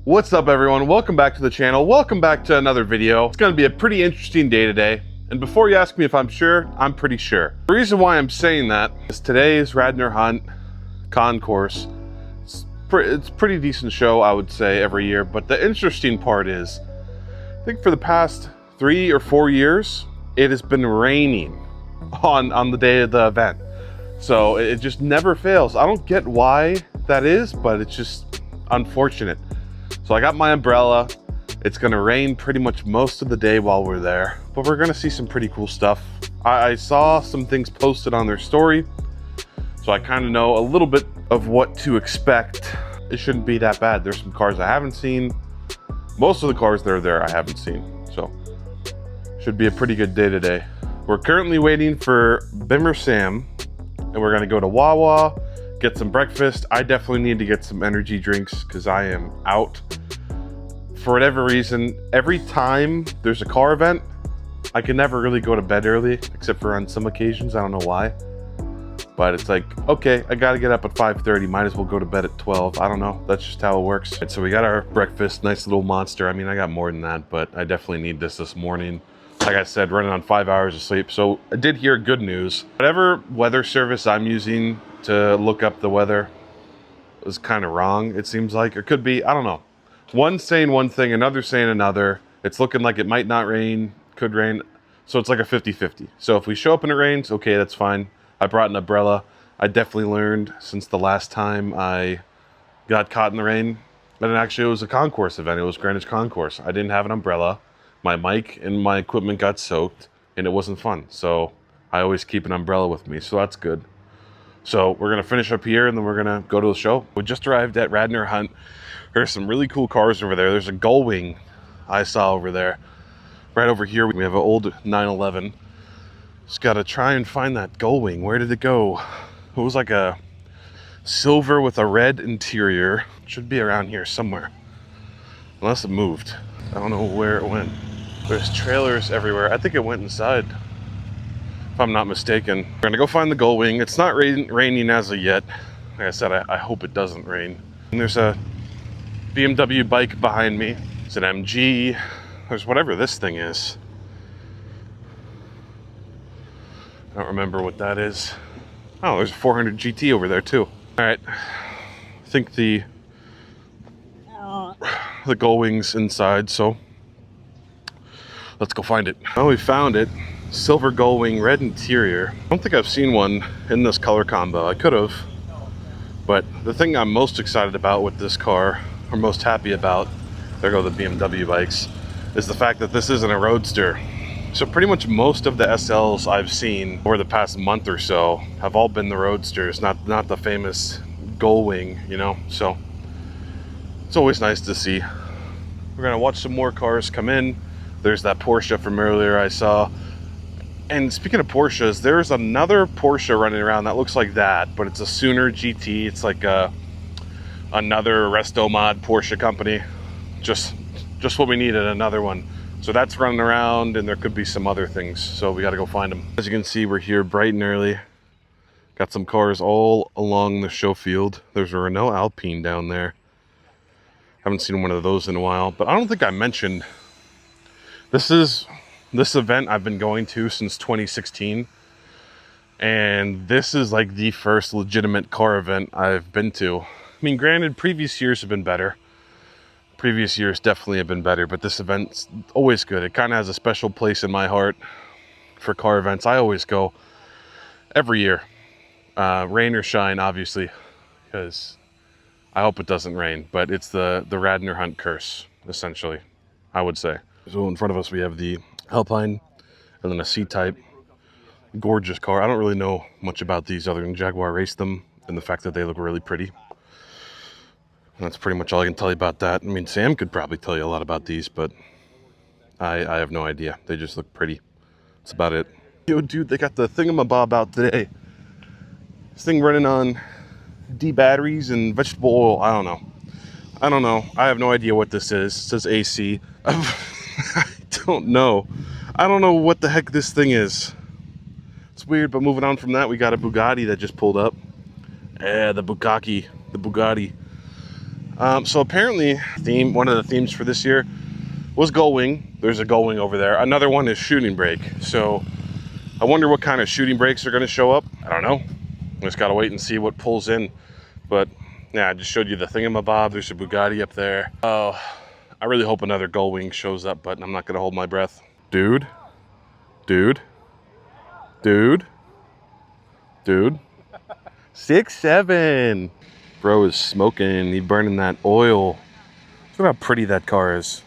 What's up everyone? Welcome back to the channel. Welcome back to another video. It's going to be a pretty interesting day today. And before you ask me if I'm sure, I'm pretty sure. The reason why I'm saying that is today's Radnor Hunt concours. It's a pretty decent show, I would say, every year. But the interesting part is, I think for the past 3 or 4 years, it has been raining on the day of the event. So it just never fails. I don't get why that is, but it's just unfortunate. So I got my umbrella. It's gonna rain pretty much most of the day while we're there, but we're gonna see some pretty cool stuff. I saw some things posted on their story, so I kind of know a little bit of what to expect. It shouldn't be that bad. There's some cars I haven't seen. Most of the cars that are there I haven't seen, so should be a pretty good day today. We're currently waiting for Bimmer Sam, and we're gonna go to Wawa, get some breakfast. I definitely need to get some energy drinks because I am out. For whatever reason, every time there's a car event, I can never really go to bed early, except for on some occasions. I don't know why. But it's like, okay, I gotta get up at 5:30. Might as well go to bed at 12. I don't know. That's just how it works. And so we got our breakfast, nice little monster. I mean, I got more than that, but I definitely need this morning. Like I said, running on 5 hours of sleep. So I did hear good news. Whatever weather service I'm using to look up the weather was kind of wrong, it seems like. It could be, I don't know. One saying one thing, another saying another. It's looking like it might not rain, could rain. So it's like a 50-50. So if we show up and it rains, okay, that's fine. I brought an umbrella. I definitely learned since the last time I got caught in the rain. And actually it was a concours event. It was Greenwich Concours. I didn't have an umbrella. My mic and my equipment got soaked and it wasn't fun. So I always keep an umbrella with me. So that's good. So we're going to finish up here and then we're going to go to the show. We just arrived at Radnor Hunt. There's some really cool cars over there. There's a Gullwing I saw over there. Right over here, we have an old 911. Just got to try and find that Gullwing. Where did it go? It was like a silver with a red interior. It should be around here somewhere. Unless it moved. I don't know where it went. There's trailers everywhere. I think it went inside, if I'm not mistaken. We're gonna go find the Gullwing. It's not raining as of yet. Like I said, I hope it doesn't rain. And there's a BMW bike behind me. It's an MG. There's whatever this thing is. I don't remember what that is. Oh, there's a 400 GT over there too. All right, I think the Gullwing's inside, so let's go find it. Well, we found it. Silver Gullwing, red interior. I don't think I've seen one in this color combo. I could have, but the thing I'm most excited about with this car, or most happy about, there go the BMW bikes, is the fact that this isn't a roadster. So pretty much most of the SLs I've seen over the past month or so have all been the roadsters, not the famous Gullwing, you know. So it's always nice to see. We're gonna watch some more cars come in. There's that Porsche from earlier I saw. And speaking of Porsches, there's another Porsche running around that looks like that, but it's a Sooner GT. It's like another resto mod Porsche company. Just what we needed, another one. So that's running around, and there could be some other things. So we got to go find them. As you can see, we're here bright and early. Got some cars all along the show field. There's a Renault Alpine down there. Haven't seen one of those in a while, but I don't think I mentioned this event I've been going to since 2016, and this is like the first legitimate car event I've been to. I mean, granted, previous years have been better. Previous years definitely have been better, but this event's always good. It kind of has a special place in my heart for car events. I always go every year, rain or shine, obviously, because I hope it doesn't rain, but it's the Radnor Hunt curse, essentially, I would say. So in front of us, we have the Alpine and then a C-Type. Gorgeous car. I don't really know much about these other than Jaguar raced them and the fact that they look really pretty. And that's pretty much all I can tell you about that. I mean, Sam could probably tell you a lot about these, but I have no idea. They just look pretty. That's about it. Yo, dude, they got the thingamabob out today. This thing running on D batteries and vegetable oil. I don't know. I have no idea what this is. It says AC. I don't know. I don't know what the heck this thing is. It's weird, but moving on from that, we got a Bugatti that just pulled up. Yeah, the Bugatti. So apparently one of the themes for this year was gull wing. There's a gull wing over there. Another one is shooting brake. So I wonder what kind of shooting brakes are going to show up. I don't know. Just got to wait and see what pulls in. But yeah, I just showed you the thingamabob. There's a Bugatti up there. Oh, I really hope another gull wing shows up, but I'm not going to hold my breath. Dude. 6'7". Bro is smoking. He's burning that oil. Look at how pretty that car is.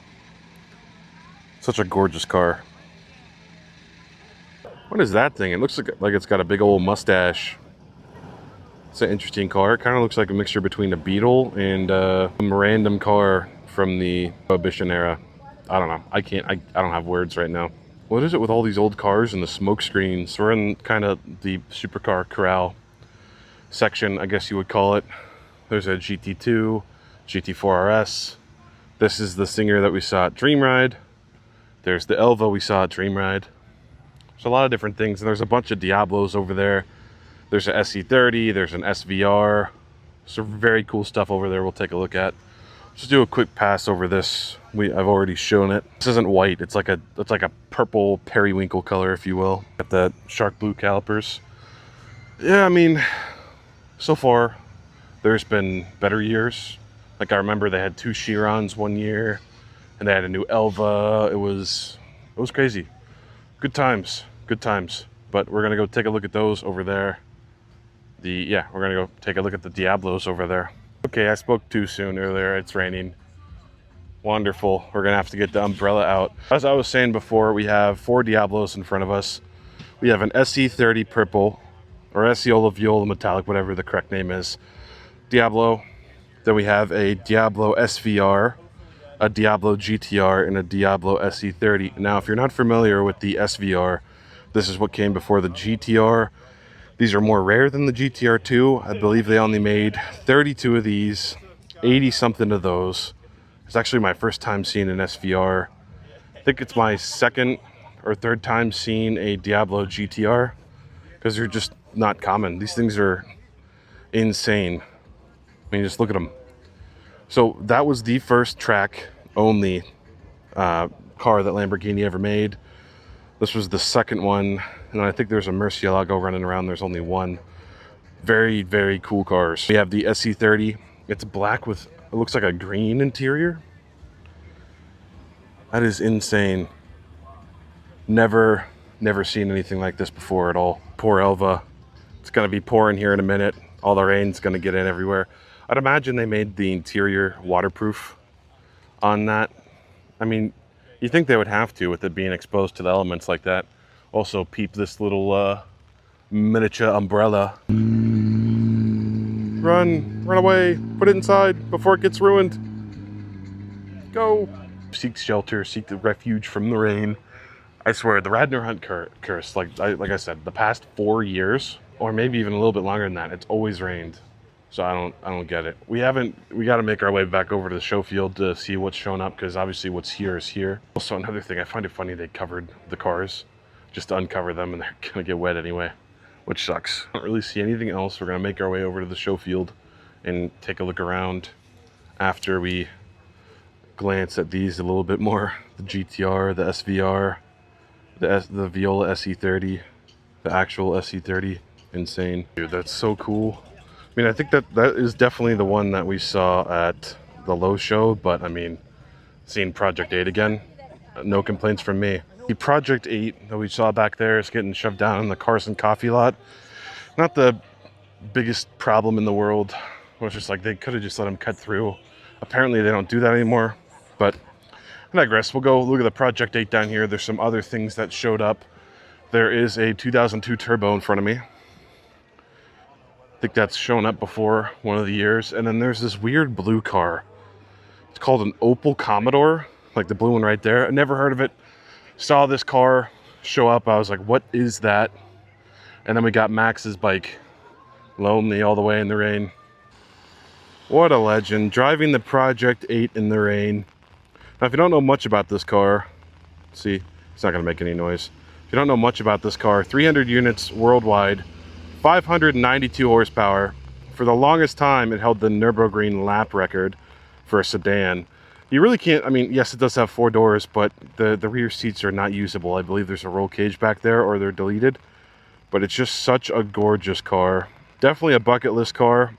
Such a gorgeous car. What is that thing? It looks like it's got a big old mustache. It's an interesting car. It kind of looks like a mixture between a Beetle and some random car from the Prohibition era. I don't know. I don't have words right now. What is it with all these old cars and the smoke screens? We're in kind of the supercar corral section, I guess you would call it. There's a GT2, GT4 RS. This is the Singer that we saw at Dream Ride. There's the Elva we saw at Dream Ride. There's a lot of different things. And there's a bunch of Diablos over there. There's an SE30, there's an SVR. Some very cool stuff over there we'll take a look at. Just do a quick pass over this. I've already shown it. This isn't white. It's like a purple periwinkle color, if you will. Got the shark blue calipers. Yeah, I mean, so far there's been better years. Like I remember they had 2 Chirons one year, and they had a new Elva. It was crazy. Good times. But we're gonna go take a look at those over there. We're gonna go take a look at the Diablos over there. Okay, I spoke too soon earlier. It's raining. Wonderful. We're gonna have to get the umbrella out. As I was saying before, we have 4 Diablos in front of us. We have an SE30 purple, or Osceola Viola metallic, whatever the correct name is, Diablo. Then we have a Diablo SVR, a Diablo GTR, and a Diablo SE30. Now, if you're not familiar with the SVR, this is what came before the GTR. These are more rare than the GTR2. I believe they only made 32 of these, 80 something of those. It's actually my first time seeing an SVR. I think it's my second or third time seeing a Diablo GTR, because they're just not common. These things are insane. I mean, just look at them. So that was the first track only car that Lamborghini ever made. This was the second one, and I think there's a Murcielago running around. There's only one. Very, very cool cars. We have the SE30. It's black with, it looks like a green interior. That is insane. Never seen anything like this before at all. Poor Elva. It's gonna be pouring here in a minute. All the rain's gonna get in everywhere. I'd imagine they made the interior waterproof on that. I mean, you think they would have to, with it being exposed to the elements like that. Also, peep this little miniature umbrella. Run away, put it inside before it gets ruined. Go. Seek shelter, seek the refuge from the rain. I swear, the Radnor Hunt curse, like I said, the past 4 years, or maybe even a little bit longer than that, it's always rained. So I don't get it. We got to make our way back over to the show field to see what's showing up, because obviously what's here is here. Also, another thing, I find it funny they covered the cars just to uncover them, and they're gonna get wet anyway, which sucks. I don't really see anything else. We're gonna make our way over to the show field and take a look around after we glance at these a little bit more. The GTR, the SVR, the Viola SE30, the actual SE30. Insane. Dude, that's so cool. I mean, I think that is definitely the one that we saw at the Low show, but I mean, seeing Project 8 again, no complaints from me. The Project 8 that we saw back there is getting shoved down in the Carson coffee lot. Not the biggest problem in the world. It was just like, they could have just let him cut through. Apparently they don't do that anymore, but I digress. We'll go look at the Project 8 down here. There's some other things that showed up. There is a 2002 Turbo in front of me. I think that's shown up before one of the years. And then there's this weird blue car. It's called an Opel Commodore, like the blue one right there. I never heard of it. Saw this car show up. I was like, what is that? And then we got Max's bike. Lonely all the way in the rain. What a legend. Driving the Project 8 in the rain. Now, if you don't know much about this car, see, it's not going to make any noise. If you don't know much about this car, 300 units worldwide, 592 horsepower. For the longest time, it held the Nürburgring lap record. for a sedan. You really can't, I mean, yes, it does have 4 doors, but the rear seats are not usable. I believe there's a roll cage back there, or they're deleted. But it's just such a gorgeous car. Definitely a bucket list car.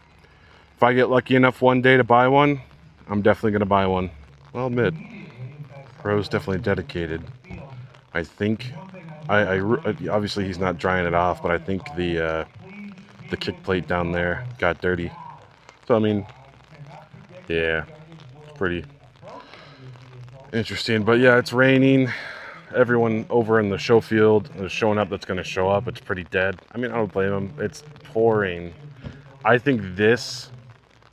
If I get lucky enough one day to buy one, I'm definitely going to buy one. I'll admit, Pro's definitely dedicated. I think, obviously he's not drying it off, but I think the kick plate down there got dirty. So, I mean, yeah, it's pretty interesting. But yeah, it's raining. Everyone over in the show field is showing up that's going to show up. It's pretty dead. I mean, I don't blame them. It's pouring. I think this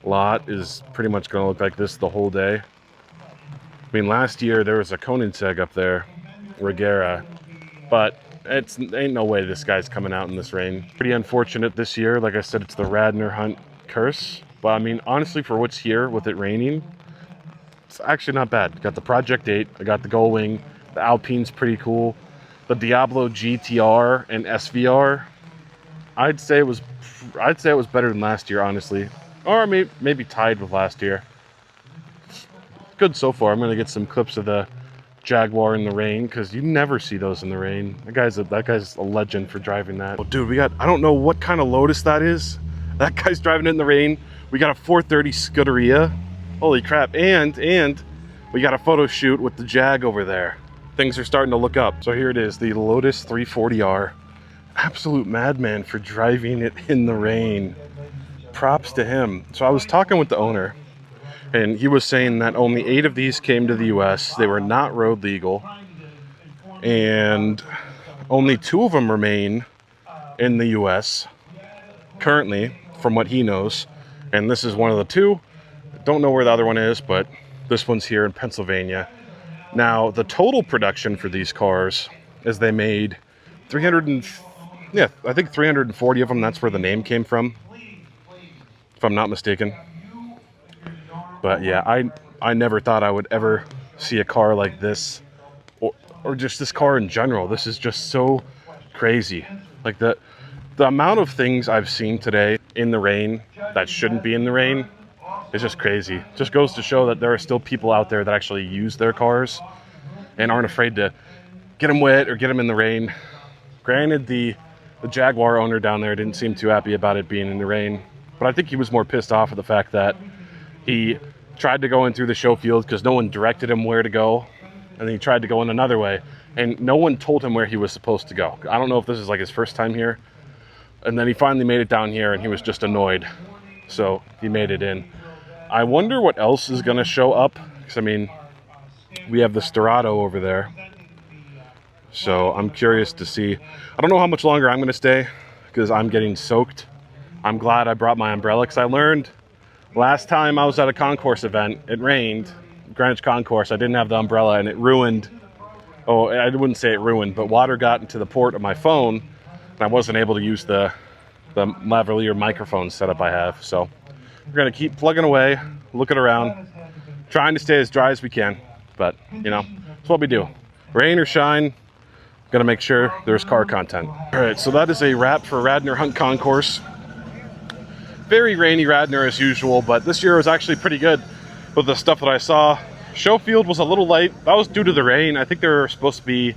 lot is pretty much going to look like this the whole day. I mean, last year there was a Koenigsegg up there, Regera, but ain't no way this guy's coming out in this rain. Pretty unfortunate this year. Like I said, it's the Radnor Hunt curse. But I mean, honestly, for what's here with it raining, it's actually not bad. Got the Project 8, I got the Gull Wing, the Alpine's pretty cool. The Diablo GTR and SVR, I'd say it was better than last year, honestly. Or maybe tied with last year. Good so far. I'm gonna get some clips of the Jaguar in the rain, because you never see those in the rain. That guy's a legend for driving that. Oh, dude, I don't know what kind of Lotus that is. That guy's driving it in the rain. We got a 430 Scuderia. Holy crap. And we got a photo shoot with the Jag over there. Things are starting to look up. So here it is, the Lotus 340R. Absolute madman for driving it in the rain. Props to him. So I was talking with the owner, and he was saying that only 8 of these came to the US. They were not road legal. And only 2 of them remain in the US currently, from what he knows. And this is one of the 2. Don't know where the other one is, but this one's here in Pennsylvania. Now, the total production for these cars is they made 340 of them. That's where the name came from, if I'm not mistaken. But yeah, I never thought I would ever see a car like this, or just this car in general. This is just so crazy. Like the amount of things I've seen today in the rain that shouldn't be in the rain is just crazy. Just goes to show that there are still people out there that actually use their cars and aren't afraid to get them wet or get them in the rain. Granted, the Jaguar owner down there didn't seem too happy about it being in the rain, but I think he was more pissed off at the fact that he tried to go in through the show field because no one directed him where to go, and then he tried to go in another way, and no one told him where he was supposed to go. I don't know if this is like his first time here, and then he finally made it down here, and he was just annoyed, so he made it in. I wonder what else is going to show up, because I mean, we have the Storado over there, so I'm curious to see. I don't know how much longer I'm going to stay, because I'm getting soaked. I'm glad I brought my umbrella, because I learned last time I was at a concours event, it rained, Greenwich Concours, I didn't have the umbrella, and it ruined, oh, I wouldn't say it ruined, but water got into the port of my phone, and I wasn't able to use the lavalier microphone setup I have. So we're gonna keep plugging away, looking around, trying to stay as dry as we can, but you know, it's what we do. Rain or shine, gotta make sure there's car content. All right, so that is a wrap for Radnor Hunt Concours. Very rainy Radnor as usual, but this year was actually pretty good with the stuff that I saw. Show field was a little light. That was due to the rain. I think there were supposed to be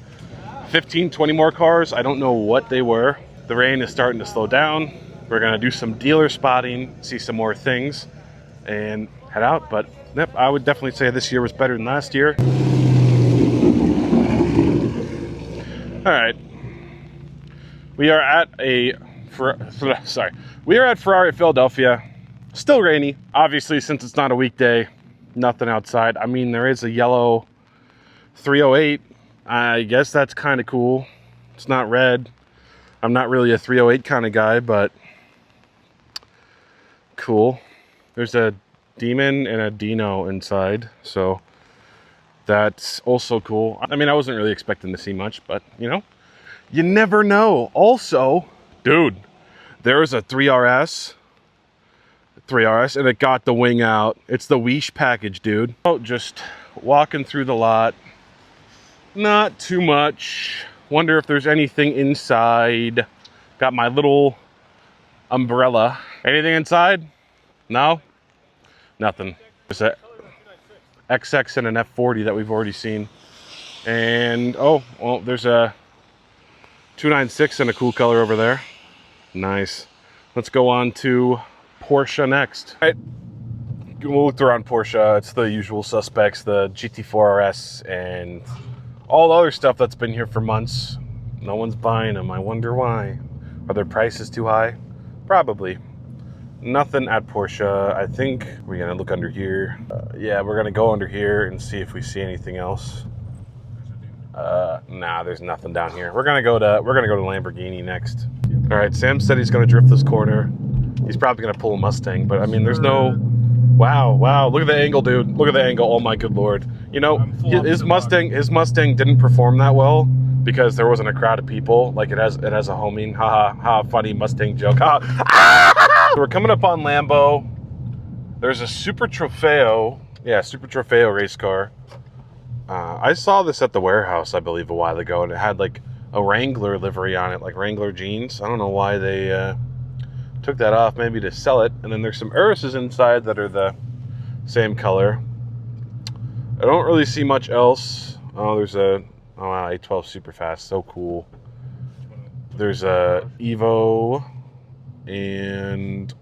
15, 20 more cars. I don't know what they were. The rain is starting to slow down. We're gonna do some dealer spotting, see some more things, and head out. But yep, I would definitely say this year was better than last year. All right, we are at we are at Ferrari Philadelphia. Still rainy, obviously, since it's not a weekday. Nothing outside. I mean, there is a yellow 308. I guess that's kind of cool. It's not red. I'm not really a 308 kind of guy, but cool. There's a Demon and a Dino inside, so that's also cool. I mean, I wasn't really expecting to see much, but you know, you never know. Also, dude, there is a 3RS, and it got the wing out. It's the Weish package, dude. Oh, just walking through the lot. Not too much. Wonder if there's anything inside. Got my little umbrella. Anything inside? No? Nothing. XX and an F40 that we've already seen. And, oh, well, there's a 296 in a cool color over there. Nice. Let's go on to Porsche next. All right, we'll look around Porsche. It's the usual suspects, the GT4 RS and all the other stuff that's been here for months. No one's buying them. I wonder why. Are their prices too high? Probably. Nothing at Porsche. I think we're gonna look under here. Yeah, we're gonna go under here and see if we see anything else. Nah, there's nothing down here. We're gonna go to Lamborghini next. All right, Sam said he's gonna drift this corner. He's probably gonna pull a Mustang, but I mean, there's no. Wow, look at the angle, dude. Look at the angle. Oh my good lord. You know, his Mustang didn't perform that well because there wasn't a crowd of people. Like it has a homing. Ha, funny Mustang joke. Ha. We're coming up on Lambo. There's a Super Trofeo. Yeah, Super Trofeo race car. I saw this at the warehouse, I believe, a while ago, and it had like a Wrangler livery on it, like Wrangler jeans. I don't know why they took that off, maybe to sell it. And then there's some Uruses inside that are the same color. I don't really see much else. Oh, there's a wow, 812 Superfast, so cool. There's a Evo and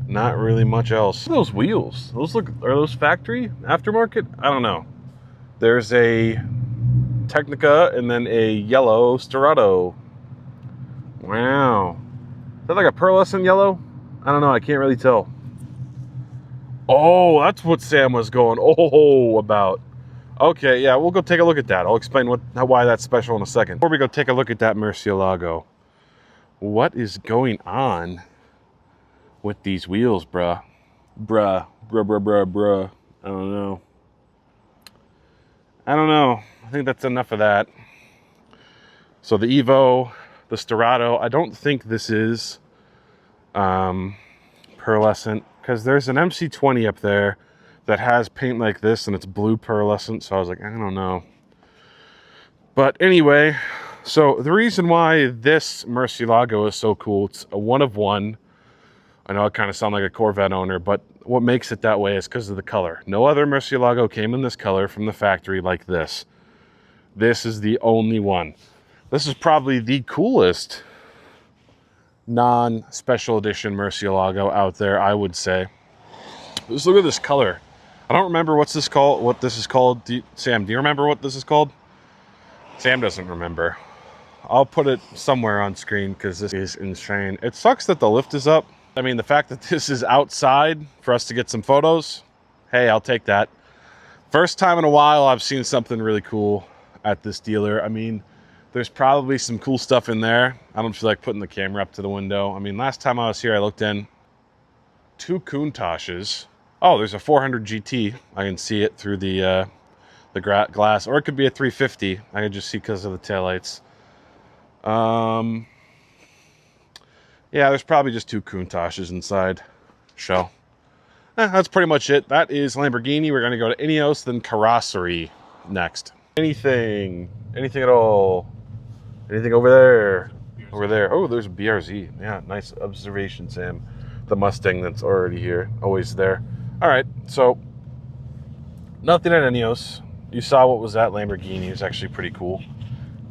not really much else. Look at those wheels. Are those factory aftermarket? I don't know. There's a Technica and then a yellow Storado. Wow. Is that like a pearlescent yellow? I don't know. I can't really tell. Oh, that's what Sam was going about. Okay, yeah, we'll go take a look at that. I'll explain why that's special in a second. Before we go take a look at that Murcielago, what is going on with these wheels, bruh? Bruh. I don't know. I think that's enough of that. So the Evo, the Storado, I don't think this is pearlescent, because there's an MC20 up there that has paint like this and it's blue pearlescent, so I was like, I don't know. But anyway, so the reason why this Murcielago is so cool, it's a one of one. I know I kind of sound like a Corvette owner, but what makes it that way is because of the color. No other Murcielago came in this color from the factory like this. This is the only one. This is probably the coolest non-special edition Murcielago out there, I would say. Just look at this color. I don't remember what this is called. Sam, do you remember what this is called? Sam doesn't remember. I'll put it somewhere on screen because this is insane. It sucks that the lift is up. I mean, the fact that this is outside for us to get some photos, hey, I'll take that. First time in a while I've seen something really cool at this dealer. I mean, there's probably some cool stuff in there. I don't feel like putting the camera up to the window. I mean, last time I was here, I looked in 2 Countachs. Oh, there's a 400 GT. I can see it through the glass, or it could be a 350. I can just see because of the taillights. Yeah, there's probably just 2 Countachs inside. Show. That's pretty much it. That is Lamborghini. We're going to go to Ineos, then Carrosserie next. Anything at all? Anything over there? BRZ. Over there. Oh, there's a BRZ. Yeah, nice observation, Sam. The Mustang that's already here. Always there. All right, so nothing at Ineos. You saw what was at Lamborghini. It's actually pretty cool.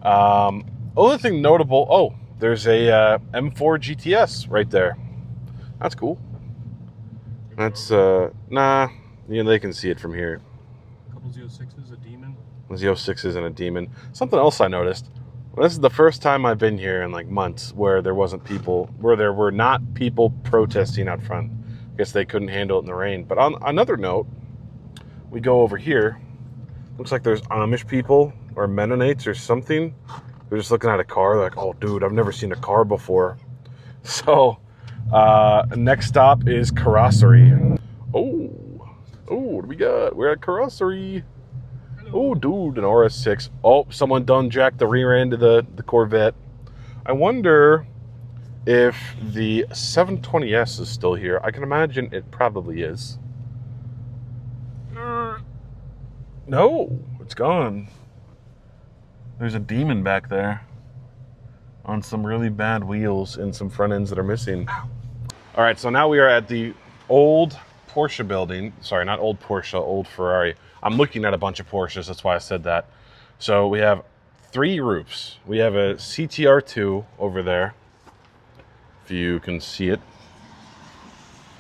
Other thing notable, oh, there's a M4 GTS right there. That's cool. That's, nah, you know, they can see it from here. A couple Z06s, a Demon. Z06s and a Demon. Something else I noticed. Well, this is the first time I've been here in like months where there were not people protesting out front. I guess they couldn't handle it in the rain. But on another note, we go over here. Looks like there's Amish people or Mennonites or something. They're just looking at a car. They're like, oh, dude, I've never seen a car before. So, next stop is Carrosserie. Oh, what do we got? We're at Carrosserie. Oh, dude, an RS6. Oh, someone done jacked the rear end of the Corvette. I wonder if the 720S is still here. I can imagine it probably is. No, it's gone. There's a Demon back there on some really bad wheels and some front ends that are missing. All right, so now we are at the old Porsche building. Sorry, not old Porsche, old Ferrari. I'm looking at a bunch of Porsches, that's why I said that. So we have 3 roofs. We have a CTR2 over there, if you can see it.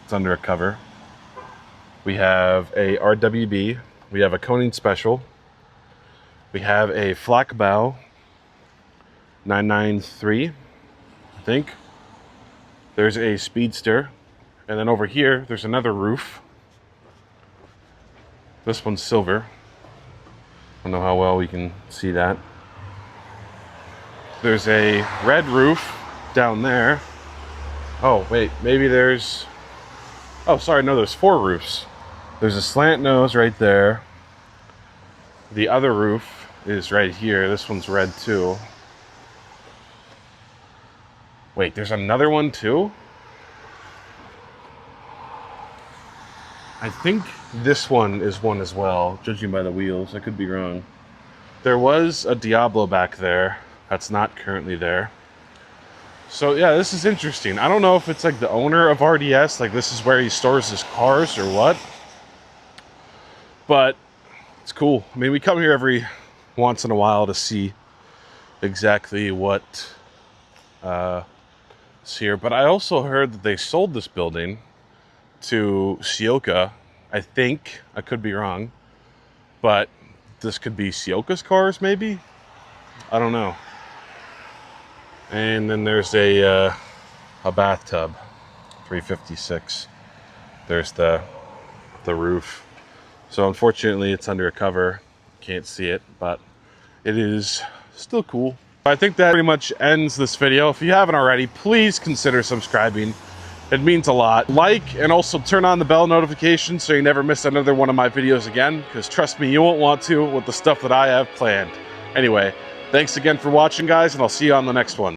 It's under a cover. We have a RWB. We have a Koning Special. We have a flat bow 993, I think. There's a Speedster. And then over here, there's another roof. This one's silver. I don't know how well we can see that. There's a red roof down there. Oh, wait, maybe there's... Oh, sorry, no, there's 4 roofs. There's a slant nose right there. The other roof is right here. This one's red too. Wait, there's another one too? I think this one is one as well, judging by the wheels. I could be wrong. There was a Diablo back there. That's not currently there. So yeah, this is interesting. I don't know if it's like the owner of RDS, like this is where he stores his cars or what. But it's cool. I mean, we come here every once in a while to see exactly what is here. But I also heard that they sold this building to Sioka, I think. I could be wrong, but this could be Sioka's cars, maybe. I don't know. And then there's a bathtub, 356. There's the roof. So unfortunately, it's under a cover. Can't see it, but it is still cool. I think that pretty much ends this video. If you haven't already, please consider subscribing. It means a lot. Like and also turn on the bell notification so you never miss another one of my videos again, because trust me, you won't want to with the stuff that I have planned. Anyway, thanks again for watching, guys, and I'll see you on the next one.